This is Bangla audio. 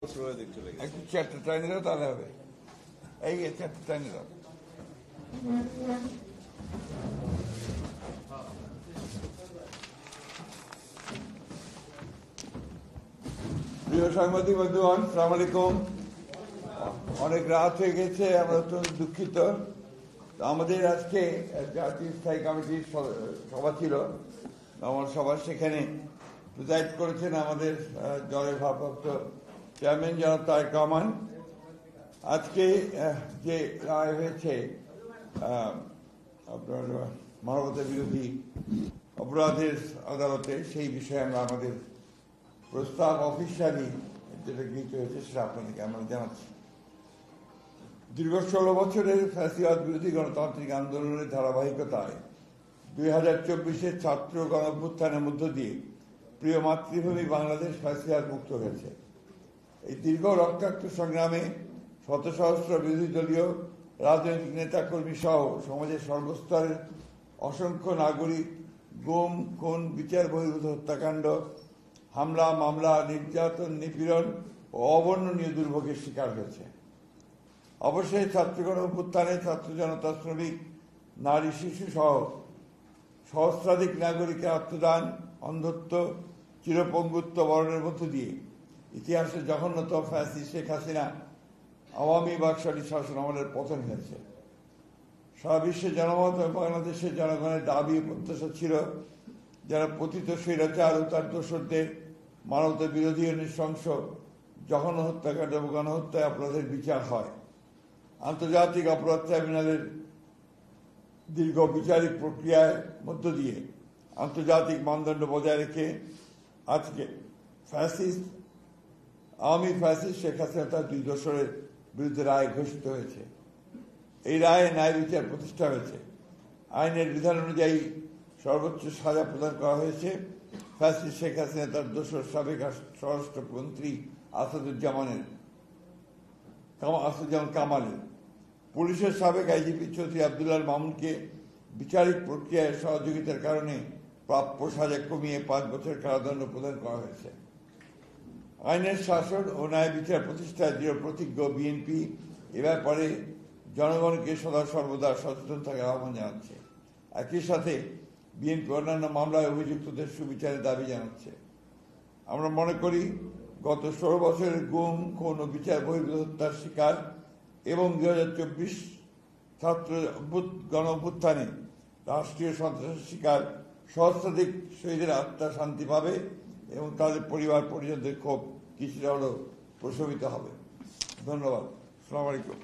একটু চারটে টাইম দাও তাহলে হবে। এই চারটে টাইম দাও। প্রিয় সাংবাদিক বন্ধুগণ, আসসালামু আলাইকুম। অনেক রাত হয়ে গেছে, আমরা অত্যন্ত দুঃখিত। আমাদের আজকে জাতীয় স্থায়ী কমিটির সভা ছিল, আমার সভা, সেখানে প্রিজাইড করেছেন আমাদের দলের ভারপ্রাপ্ত চেয়ারম্যান জনাব তারেক রহমান। আজকে যে রায় হয়েছে আপনার মানবতা বিরোধী অপরাধের আদালতে, সেই বিষয়ে আমরা আমাদের প্রস্তাব অফিসিয়ালি যেটা গৃহীত হয়েছে সেটা আপনাদেরকে আমরা জানাচ্ছি। দীর্ঘ 16 বছরের ফ্যাসিবাদ বিরোধী গণতান্ত্রিক আন্দোলনের ধারাবাহিকতায় 2024-এর ছাত্র গণঅভ্যুত্থানের মধ্য দিয়ে প্রিয় মাতৃভূমি বাংলাদেশ ফ্যাসিবাদ মুক্ত হয়েছে। এই দীর্ঘ রক্তাক্ত সংগ্রামে শত সহস্র বিরোধী দলীয় রাজনৈতিক নেতাকর্মী সহ সমাজের সর্বস্তরের অসংখ্য নাগরিক গুম, খুন, বিচার বহির্ভূত হত্যাকাণ্ড, হামলা, মামলা, নির্যাতন, নিপীড়ন ও অবর্ণনীয় দুর্ভোগের শিকার হয়েছে। অবশ্যই ছাত্রগণ অভ্যুত্থানে ছাত্র জনতা, শ্রমিক, নারী, শিশু সহ সহস্রাধিক নাগরিকের আত্মদান, অন্ধত্ব, চিরপঙ্গুত্ব বরণের মধ্য দিয়ে ইতিহাসের জঘন্যতম ফ্যাসিস্ট শেখ হাসিনা আওয়ামী বাকশালী শাসন আমলের পতন হয়েছে। সারা বিশ্বের জনমত এবং বাংলাদেশের জনগণের দাবি ও প্রত্যাশা ছিল যারা পতিত স্বৈরাচার ও তার দোসরদের মানবতা বিরোধী ও নৃশংস জঘন্য হত্যাকাণ্ড এবং গণহত্যায় অপরাধের বিচার হয়। আন্তর্জাতিক অপরাধ ট্রাইব্যুনালের দীর্ঘ বিচারিক প্রক্রিয়ার মধ্য দিয়ে আন্তর্জাতিক মানদণ্ড বজায় রেখে আজকে আওয়ামী ফ্যাসিস্ট শেখ হাসিনা তার 2 দোসরের বিরুদ্ধে রায় ঘোষিত হয়েছে। এই রায়ে ন্যায় বিচার প্রতিষ্ঠা হয়েছে। আইনের বিধান অনুযায়ী সর্বোচ্চ সাজা প্রদান করা হয়েছে ফ্যাসিস্ট শেখ হাসিনা তার দোসর সাবেক স্বরাষ্ট্রমন্ত্রী আসাদুজ্জামান কামালের। পুলিশের সাবেক আইজিপি চৌধুরী আবদুল্লাহ মামুনকে বিচারিক প্রক্রিয়ায় সহযোগিতার কারণে প্রাপ্য সাজা কমিয়ে 5 বছর কারাদণ্ড প্রদান করা হয়েছে। আইনের শাসন ও ন্যায় বিচার প্রতিষ্ঠায় দৃঢ় প্রতিজ্ঞ বিএনপি এ ব্যাপারে জনগণকে সদা সর্বদা সচেতন থাকার আহ্বান জানাচ্ছে। একই সাথে বিএনপি অন্যান্য মামলায় অভিযুক্তদের সুবিচারের দাবি জানাচ্ছে। আমরা মনে করি গত 16 বছরের গুম, খুন ও বিচার বহির্ভূত হত্যার শিকার এবং 2024 ছাত্র গণ অভ্যুত্থানে রাষ্ট্রীয় সন্ত্রাসের শিকার সহস্রাধিক শহীদের আত্মা শান্তি পাবে এবং তাদের পরিবার পরিজনদের ক্ষোভ কিছুটা হলেও প্রশমিত হবে। ধন্যবাদ। আসসালামু আলাইকুম।